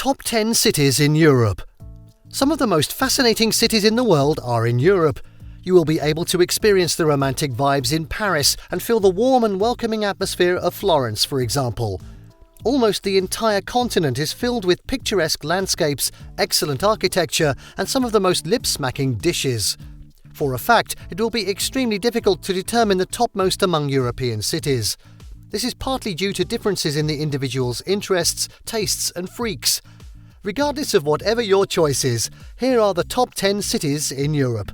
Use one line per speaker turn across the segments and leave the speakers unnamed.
Top 10 cities in Europe. Some of the most fascinating cities in the world are in Europe. You will be able to experience the romantic vibes in Paris and feel the warm and welcoming atmosphere of Florence, for example. Almost the entire continent is filled with picturesque landscapes, excellent architecture, and some of the most lip-smacking dishes. For a fact, it will be extremely difficult to determine the topmost among European cities. This is partly due to differences in the individual's interests, tastes, and freaks. Regardless of whatever your choice is, here are the top 10 cities in Europe.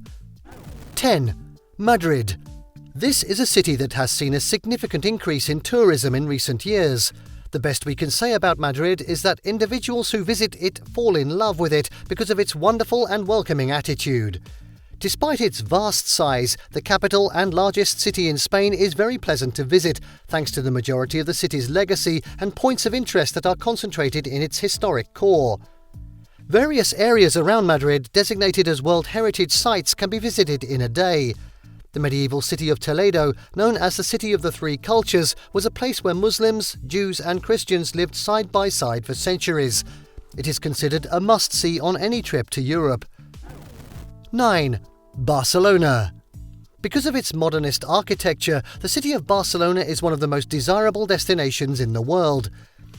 10. Madrid. This is a city that has seen a significant increase in tourism in recent years. The best we can say about Madrid is that individuals who visit it fall in love with it because of its wonderful and welcoming attitude. Despite its vast size, the capital and largest city in Spain is very pleasant to visit, thanks to the majority of the city's legacy and points of interest that are concentrated in its historic core. Various areas around Madrid, designated as World Heritage Sites, can be visited in a day. The medieval city of Toledo, known as the City of the Three Cultures, was a place where Muslims, Jews and Christians lived side by side for centuries. It is considered a must-see on any trip to Europe. 9. Barcelona. Because of its modernist architecture, the city of Barcelona is one of the most desirable destinations in the world.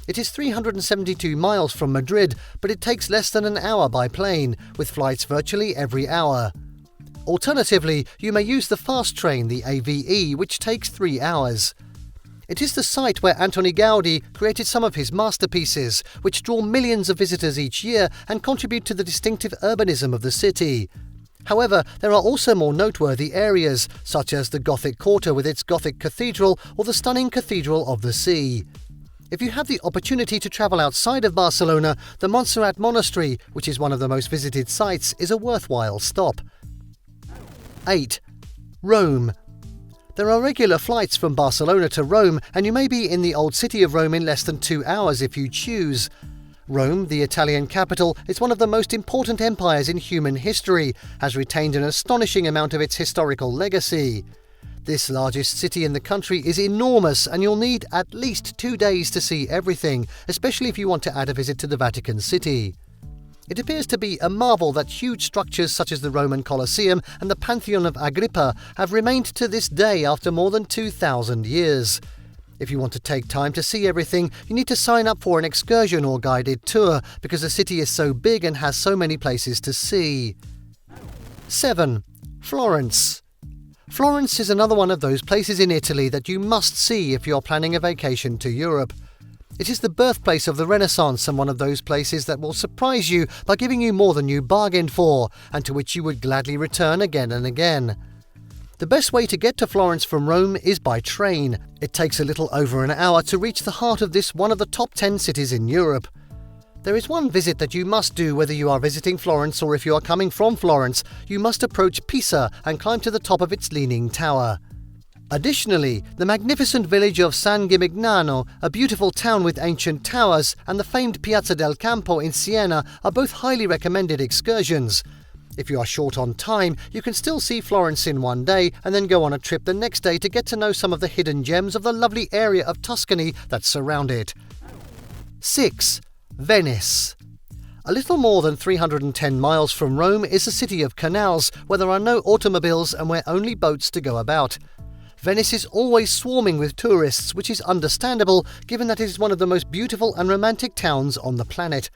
It is 372 miles from Madrid, but it takes less than an hour by plane, with flights virtually every hour. Alternatively, you may use the fast train, the AVE, which takes 3 hours. It is the site where Antoni Gaudi created some of his masterpieces, which draw millions of visitors each year and contribute to the distinctive urbanism of the city. However, there are also more noteworthy areas, such as the Gothic Quarter with its Gothic cathedral or the stunning Cathedral of the Sea. If you have the opportunity to travel outside of Barcelona, the Montserrat Monastery, which is one of the most visited sites, is a worthwhile stop. 8. Rome. There are regular flights from Barcelona to Rome, and you may be in the old city of Rome in less than 2 hours if you choose. Rome, the Italian capital, is one of the most important empires in human history, has retained an astonishing amount of its historical legacy. This largest city in the country is enormous, and you'll need at least 2 days to see everything, especially if you want to add a visit to the Vatican City. It appears to be a marvel that huge structures such as the Roman Colosseum and the Pantheon of Agrippa have remained to this day after more than 2,000 years. If you want to take time to see everything, you need to sign up for an excursion or guided tour because the city is so big and has so many places to see. 7. Florence. Florence is another one of those places in Italy that you must see if you're planning a vacation to Europe. It is the birthplace of the Renaissance and one of those places that will surprise you by giving you more than you bargained for, and to which you would gladly return again and again. The best way to get to Florence from Rome is by train. It takes a little over an hour to reach the heart of this one of the top 10 cities in Europe. There is one visit that you must do whether you are visiting Florence or if you are coming from Florence. You must approach Pisa and climb to the top of its leaning tower. Additionally, the magnificent village of San Gimignano, a beautiful town with ancient towers, and the famed Piazza del Campo in Siena are both highly recommended excursions. If you are short on time, you can still see Florence in one day and then go on a trip the next day to get to know some of the hidden gems of the lovely area of Tuscany that surround it. 6. Venice. A little more than 310 miles from Rome is a city of canals where there are no automobiles and where only boats to go about. Venice is always swarming with tourists, which is understandable given that it is one of the most beautiful and romantic towns on the planet.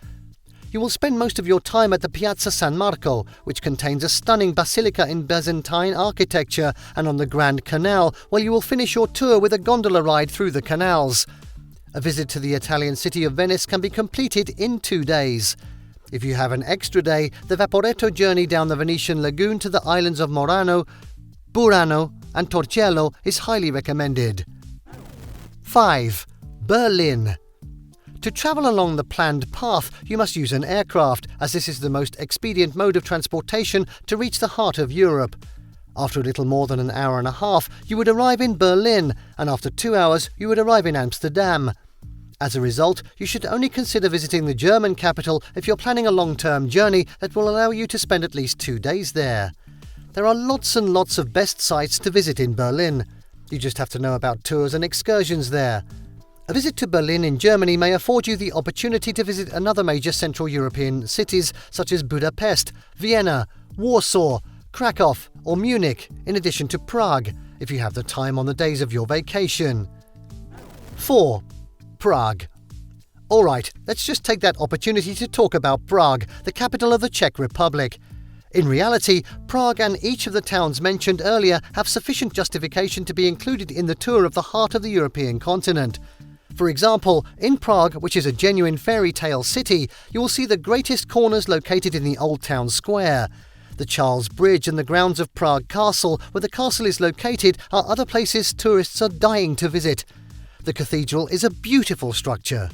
You will spend most of your time at the Piazza San Marco, which contains a stunning basilica in Byzantine architecture, and on the Grand Canal, where you will finish your tour with a gondola ride through the canals. A visit to the Italian city of Venice can be completed in 2 days. If you have an extra day, the Vaporetto journey down the Venetian lagoon to the islands of Murano, Burano and Torcello is highly recommended. 5. Berlin. To travel along the planned path, you must use an aircraft, as this is the most expedient mode of transportation to reach the heart of Europe. After a little more than an hour and a half, you would arrive in Berlin, and after 2 hours, you would arrive in Amsterdam. As a result, you should only consider visiting the German capital if you're planning a long-term journey that will allow you to spend at least 2 days there. There are lots and lots of best sites to visit in Berlin. You just have to know about tours and excursions there. A visit to Berlin in Germany may afford you the opportunity to visit another major Central European cities such as Budapest, Vienna, Warsaw, Krakow or Munich, in addition to Prague, if you have the time on the days of your vacation. 4. Prague. Alright, let's just take that opportunity to talk about Prague, the capital of the Czech Republic. In reality, Prague and each of the towns mentioned earlier have sufficient justification to be included in the tour of the heart of the European continent. For example, in Prague, which is a genuine fairy tale city, you will see the greatest corners located in the Old Town Square. The Charles Bridge and the grounds of Prague Castle, where the castle is located, are other places tourists are dying to visit. The cathedral is a beautiful structure.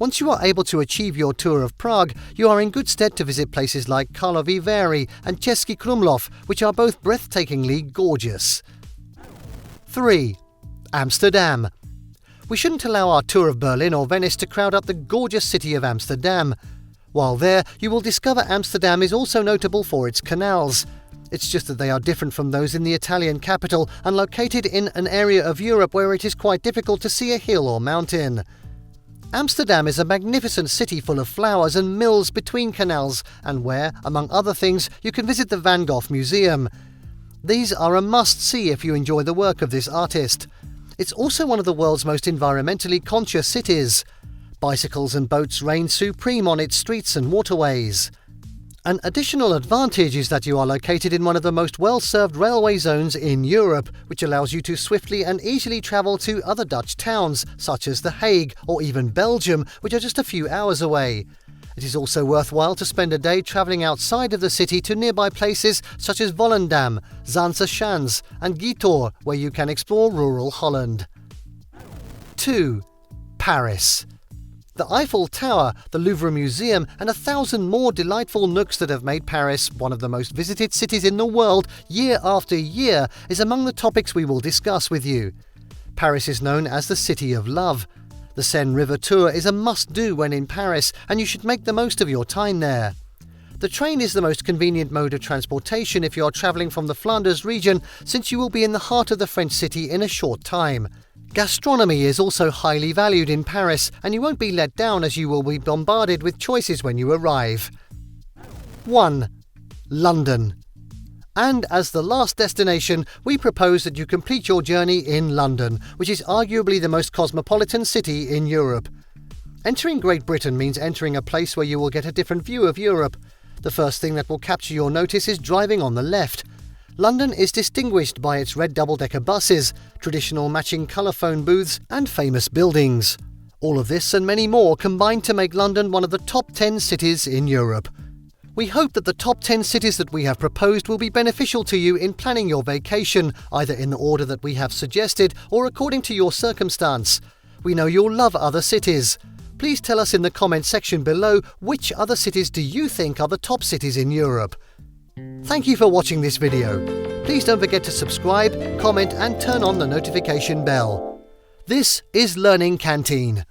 Once you are able to achieve your tour of Prague, you are in good stead to visit places like Karlovy Vary and Český Krumlov, which are both breathtakingly gorgeous. 3. Amsterdam. We shouldn't allow our tour of Berlin or Venice to crowd up the gorgeous city of Amsterdam. While there, you will discover Amsterdam is also notable for its canals. It's just that they are different from those in the Italian capital and located in an area of Europe where it is quite difficult to see a hill or mountain. Amsterdam is a magnificent city full of flowers and mills between canals and where, among other things, you can visit the Van Gogh Museum. These are a must-see if you enjoy the work of this artist. It's also one of the world's most environmentally conscious cities. Bicycles and boats reign supreme on its streets and waterways. An additional advantage is that you are located in one of the most well-served railway zones in Europe, which allows you to swiftly and easily travel to other Dutch towns, such as The Hague or even Belgium, which are just a few hours away. It is also worthwhile to spend a day travelling outside of the city to nearby places such as Volendam, Zaanse Schans and Giethoorn, where you can explore rural Holland. 2. Paris. The Eiffel Tower, the Louvre Museum and 1,000 more delightful nooks that have made Paris one of the most visited cities in the world year after year is among the topics we will discuss with you. Paris is known as the City of Love. The Seine River tour is a must-do when in Paris, and you should make the most of your time there. The train is the most convenient mode of transportation if you are travelling from the Flanders region, since you will be in the heart of the French city in a short time. Gastronomy is also highly valued in Paris, and you won't be let down as you will be bombarded with choices when you arrive. 1. London. And as the last destination, we propose that you complete your journey in London, which is arguably the most cosmopolitan city in Europe. Entering Great Britain means entering a place where you will get a different view of Europe. The first thing that will capture your notice is driving on the left. London is distinguished by its red double-decker buses, traditional matching colour phone booths and famous buildings. All of this and many more combine to make London one of the top 10 cities in Europe. We hope that the top 10 cities that we have proposed will be beneficial to you in planning your vacation, either in the order that we have suggested or according to your circumstance. We know you'll love other cities. Please tell us in the comment section below which other cities do you think are the top cities in Europe. Thank you for watching this video. Please don't forget to subscribe, comment and turn on the notification bell. This is Learning Canteen.